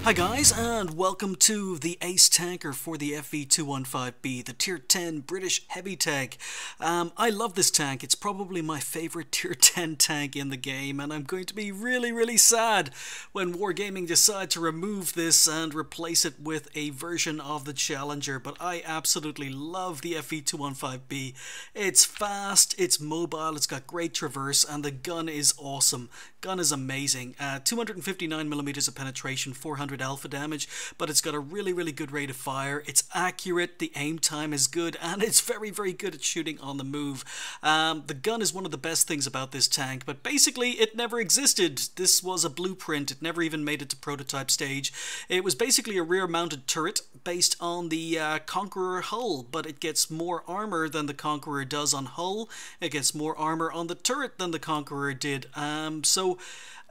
Hi guys, and welcome to the Ace Tanker for the FV215b, the Tier 10 British heavy tank. I love this tank. It's probably my favorite Tier 10 tank in the game, and I'm going to be really sad when Wargaming decide to remove this and replace it with a version of the Challenger. But I absolutely love the FV215b. It's fast, it's mobile, it's got great traverse, and the gun is awesome. Gun is amazing. 259mm of penetration, 400 alpha damage, but it's got a really good rate of fire. It's accurate, the aim time is good, and it's very good at shooting on the move. The gun is one of the best things about this tank, but basically it never existed. This was a blueprint. It never even made it to prototype stage. It was basically a rear-mounted turret based on the Conqueror hull, but it gets more armor than the Conqueror does on hull. It gets more armor on the turret than the Conqueror did. So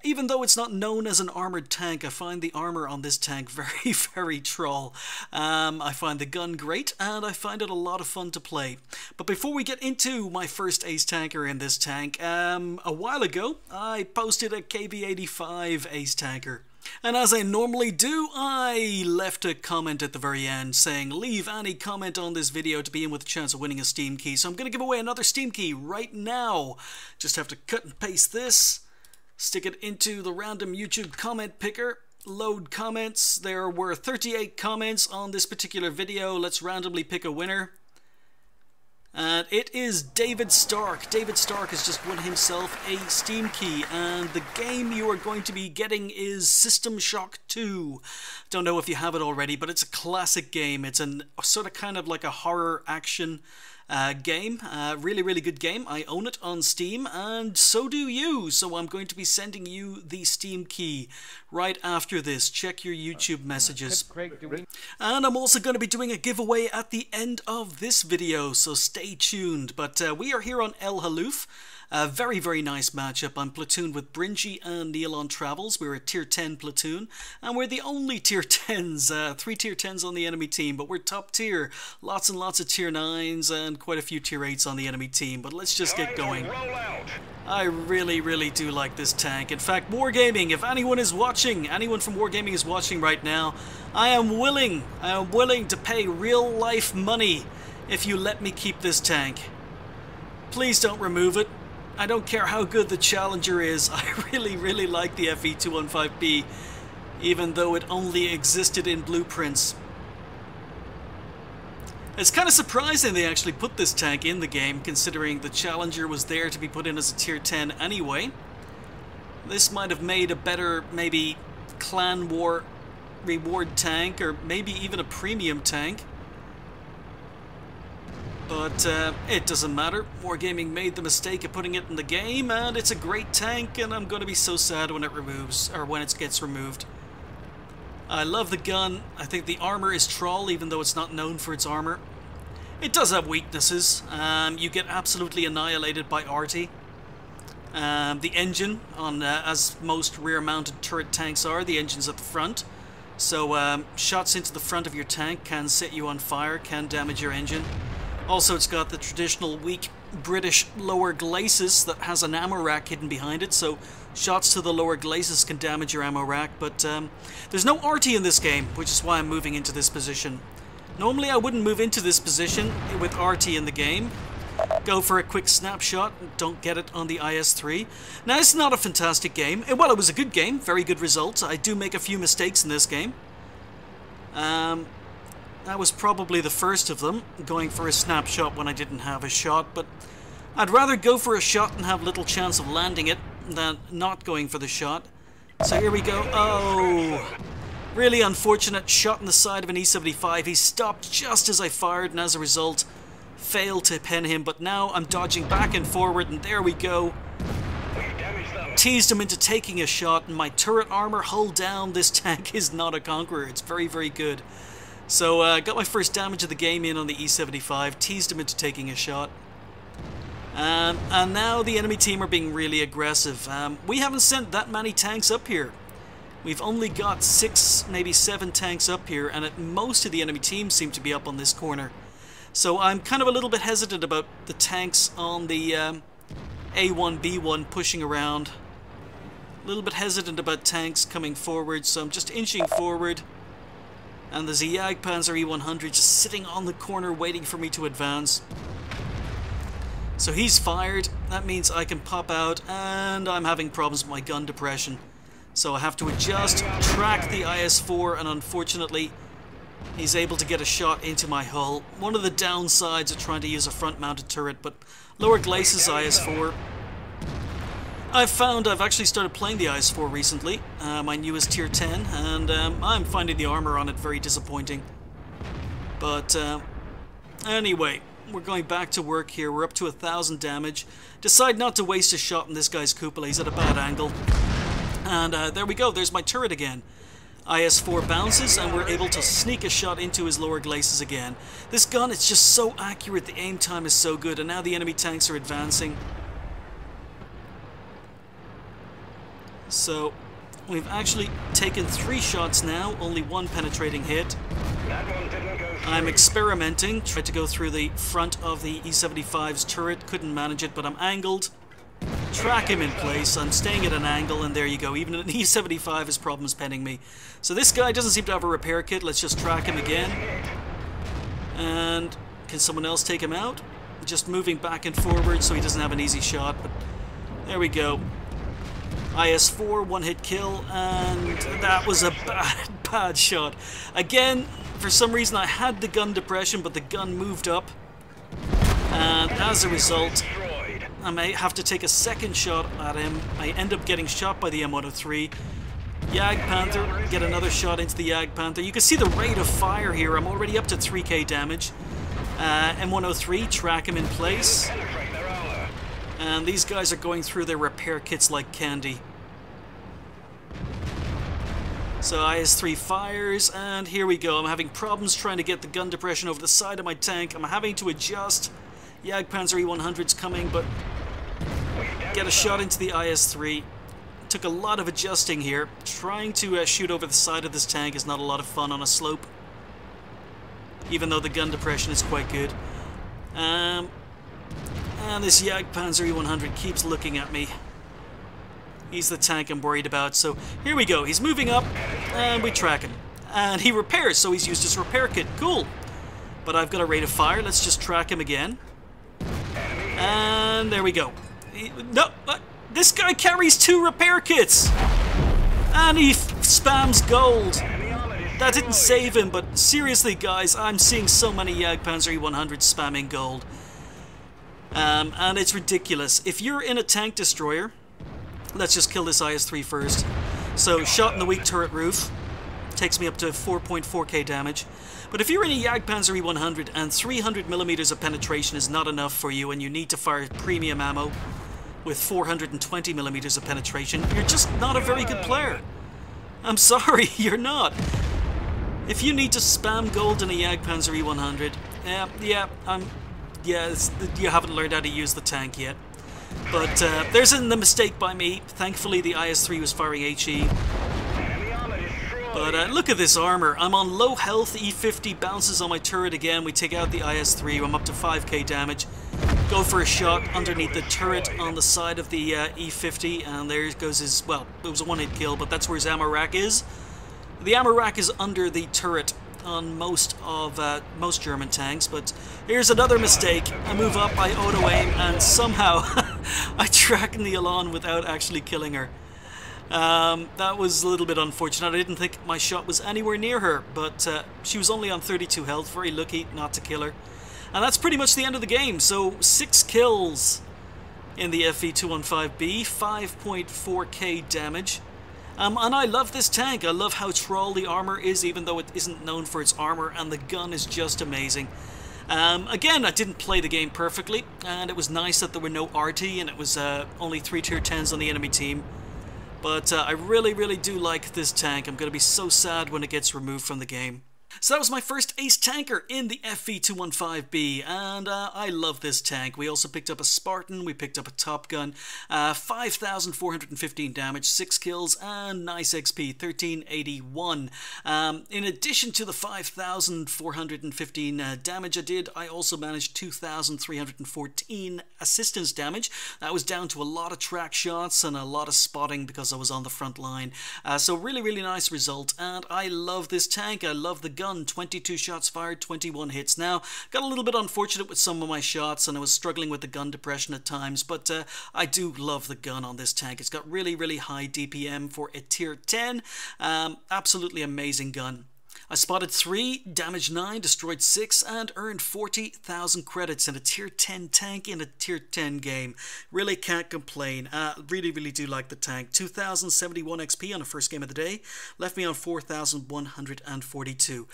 even though it's not known as an armored tank, I find the armor on this tank very troll. I find the gun great, and I find it a lot of fun to play. But before we get into my first Ace Tanker in this tank, a while ago I posted a KV85 Ace Tanker. And as I normally do, I left a comment at the very end saying, leave any comment on this video to be in with a chance of winning a Steam key. So I'm going to give away another Steam key right now. Just have to cut and paste this, stick it into the random YouTube comment picker, load comments. There were 38 comments on this particular video. Let's randomly pick a winner. And it is David Stark. David Stark has just won himself a Steam key, and the game you are going to be getting is System Shock 2. Don't know if you have it already, but it's a classic game. It's a sort of kind of like a horror action game. Really good game. I own it on Steam, and so do you. So I'm going to be sending you the Steam key right after this. Check your YouTube messages. And I'm also going to be doing a giveaway at the end of this video, so stay tuned. But we are here on El Haloof. A very nice matchup. I'm platooned with Bringy and Neil on Travels. We're a Tier 10 platoon, and we're the only Tier 10s, 3 Tier 10s on the enemy team, but we're top tier. Lots and lots of Tier 9s and quite a few Tier 8s on the enemy team, but let's just get going. I really do like this tank. In fact, Wargaming, if anyone is watching, anyone from Wargaming is watching right now, I am willing to pay real life money if you let me keep this tank. Please don't remove it. I don't care how good the Challenger is. I really like the FV215b, even though it only existed in blueprints. It's kind of surprising they actually put this tank in the game, considering the Challenger was there to be put in as a Tier 10 anyway. This might have made a better, maybe, clan war reward tank, or maybe even a premium tank. But it doesn't matter. Wargaming made the mistake of putting it in the game, and it's a great tank, and I'm going to be so sad when it gets removed. I love the gun. I think the armor is troll, even though it's not known for its armor. It does have weaknesses. You get absolutely annihilated by arty. The engine, as most rear-mounted turret tanks are, the engine's at the front. So shots into the front of your tank can set you on fire, can damage your engine. Also, it's got the traditional weak British lower glacis that has an ammo rack hidden behind it, so shots to the lower glacis can damage your ammo rack, but there's no arty in this game, which is why I'm moving into this position. Normally I wouldn't move into this position with arty in the game. Go for a quick snapshot, don't get it on the IS-3. Now, it's not a fantastic game. Well, it was a good game, very good results. I do make a few mistakes in this game. That was probably the first of them, going for a snapshot when I didn't have a shot, but I'd rather go for a shot and have little chance of landing it than not going for the shot. So here we go. Oh, really unfortunate shot in the side of an E75. He stopped just as I fired, and as a result, failed to pin him, but now I'm dodging back and forward, and there we go. Teased him into taking a shot, and my turret armor hull down. This tank is not a Conqueror. It's very good. So got my first damage of the game in on the E75, teased him into taking a shot. And now the enemy team are being really aggressive. We haven't sent that many tanks up here. We've only got 6, maybe 7 tanks up here, and most of the enemy team seem to be up on this corner. So I'm kind of a little bit hesitant about the tanks on the A1, B1 pushing around. A little bit hesitant about tanks coming forward, so I'm just inching forward. And there's a Jagdpanzer E100 just sitting on the corner waiting for me to advance. So he's fired. That means I can pop out, and I'm having problems with my gun depression. So I have to adjust, track the IS-4, and unfortunately he's able to get a shot into my hull. One of the downsides of trying to use a front-mounted turret, but Lower Glacis IS-4. I've found I've actually started playing the IS-4 recently, my newest tier 10, and I'm finding the armor on it very disappointing. But anyway, we're going back to work here. We're up to 1,000 damage. Decide not to waste a shot in this guy's cupola. He's at a bad angle. And there we go. There's my turret again. IS-4 bounces, and we're able to sneak a shot into his Lower Glacis again. This gun, it's just so accurate. The aim time is so good, and now the enemy tanks are advancing. So, we've actually taken 3 shots now, only 1 penetrating hit. I'm experimenting, tried to go through the front of the E75's turret, couldn't manage it, but I'm angled. Track him in place, I'm staying at an angle, and there you go. Even an E75 has problems penning me. So this guy doesn't seem to have a repair kit, let's just track him again. And can someone else take him out? Just moving back and forward so he doesn't have an easy shot, but there we go. IS-4, 1-hit kill, and that was a bad shot. Again, for some reason I had the gun depression, but the gun moved up, and as a result, I may have to take a second shot at him. I end up getting shot by the M103. Jagdpanther, get another shot into the Jagdpanther. You can see the rate of fire here. I'm already up to 3k damage. M103, track him in place. And these guys are going through their repair kits like candy. So IS-3 fires, and here we go. I'm having problems trying to get the gun depression over the side of my tank. I'm having to adjust. Jagdpanzer E100's coming, but get a shot into the IS-3. Took a lot of adjusting here. Trying to shoot over the side of this tank is not a lot of fun on a slope, even though the gun depression is quite good. And this Jagdpanzer E100 keeps looking at me. He's the tank I'm worried about. So here we go. He's moving up, and we track him. And he repairs, so he's used his repair kit. Cool. But I've got a rate of fire. Let's just track him again. And there we go. No, this guy carries 2 repair kits. And he spams gold. That didn't save him, but seriously, guys, I'm seeing so many Jagdpanzer E100 spamming gold. And it's ridiculous. If you're in a tank destroyer, let's just kill this IS-3 first. So, shot in the weak turret roof. Takes me up to 4.4k damage. But if you're in a Jagdpanzer E100 and 300mm of penetration is not enough for you and you need to fire premium ammo with 420mm of penetration, you're just not a very good player. I'm sorry, you're not. If you need to spam gold in a Jagdpanzer E100, you haven't learned how to use the tank yet. But there's the mistake by me. Thankfully the IS-3 was firing HE. But look at this armor. I'm on low health. E50 bounces on my turret again. We take out the IS-3. I'm up to 5k damage. Go for a shot underneath the turret on the side of the E50. And there goes his... Well, it was a 1-hit kill, but that's where his ammo rack is. The ammo rack is under the turret on most German tanks. But here's another mistake. I move up, I auto-aim, and somehow I track Neil on without actually killing her. That was a little bit unfortunate. I didn't think my shot was anywhere near her, but she was only on 32 health. Very lucky not to kill her. And that's pretty much the end of the game. So 6 kills in the FV215b, 5.4k damage. And I love this tank. I love how troll the armor is, even though it isn't known for its armor, and the gun is just amazing. Again, I didn't play the game perfectly, and it was nice that there were no RT, and it was only 3 tier 10s on the enemy team. But I really, really do like this tank. I'm going to be so sad when it gets removed from the game. So that was my first Ace Tanker in the FV215b, and I love this tank. We also picked up a Spartan, we picked up a Top Gun, 5,415 damage, 6 kills, and nice XP, 1381. In addition to the 5,415 damage I did, I also managed 2,314 assistance damage. That was down to a lot of track shots and a lot of spotting because I was on the front line. So really, really nice result, and I love this tank. I love the gun. 22 shots fired, 21 hits. Now, got a little bit unfortunate with some of my shots, and I was struggling with the gun depression at times, but I do love the gun on this tank. It's got really, really high DPM for a tier 10. Absolutely amazing gun. I spotted 3, damaged 9, destroyed 6, and earned 40,000 credits in a tier 10 tank in a tier 10 game. Really can't complain. Really, really do like the tank. 2,071 XP on the first game of the day. Left me on 4,142.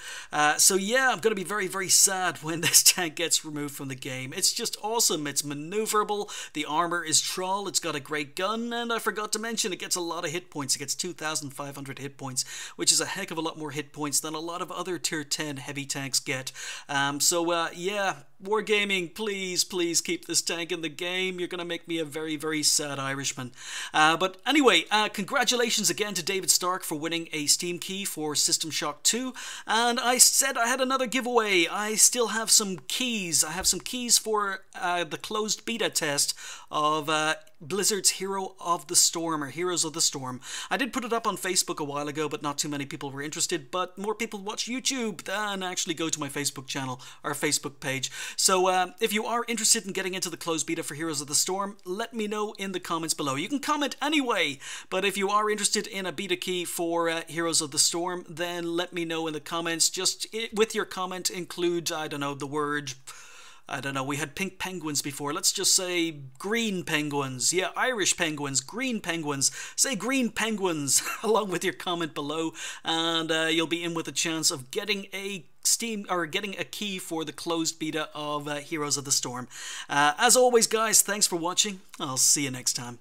So yeah, I'm going to be very, very sad when this tank gets removed from the game. It's just awesome. It's maneuverable. The armor is troll. It's got a great gun, and I forgot to mention it gets a lot of hit points. It gets 2,500 hit points, which is a heck of a lot more hit points than a lot of other tier 10 heavy tanks get. Yeah, Wargaming, please keep this tank in the game. You're gonna make me a very, very sad Irishman. But anyway, congratulations again to David Stark for winning a Steam key for System Shock 2. And I said I had another giveaway. I still have some keys. I have some keys for the closed beta test of Blizzard's Hero of the Storm, or Heroes of the Storm. I did put it up on Facebook a while ago, but not too many people were interested. But more people watch YouTube than actually go to my Facebook channel, or Facebook page. So if you are interested in getting into the closed beta for Heroes of the Storm, let me know in the comments below. You can comment anyway, but if you are interested in a beta key for Heroes of the Storm, then let me know in the comments. Just with your comment include, I don't know, the word... I don't know, we had pink penguins before. Let's just say green penguins. Yeah, Irish penguins, green penguins. Say green penguins along with your comment below, and you'll be in with a chance of getting a getting a key for the closed beta of Heroes of the Storm. As always, guys, thanks for watching. I'll see you next time.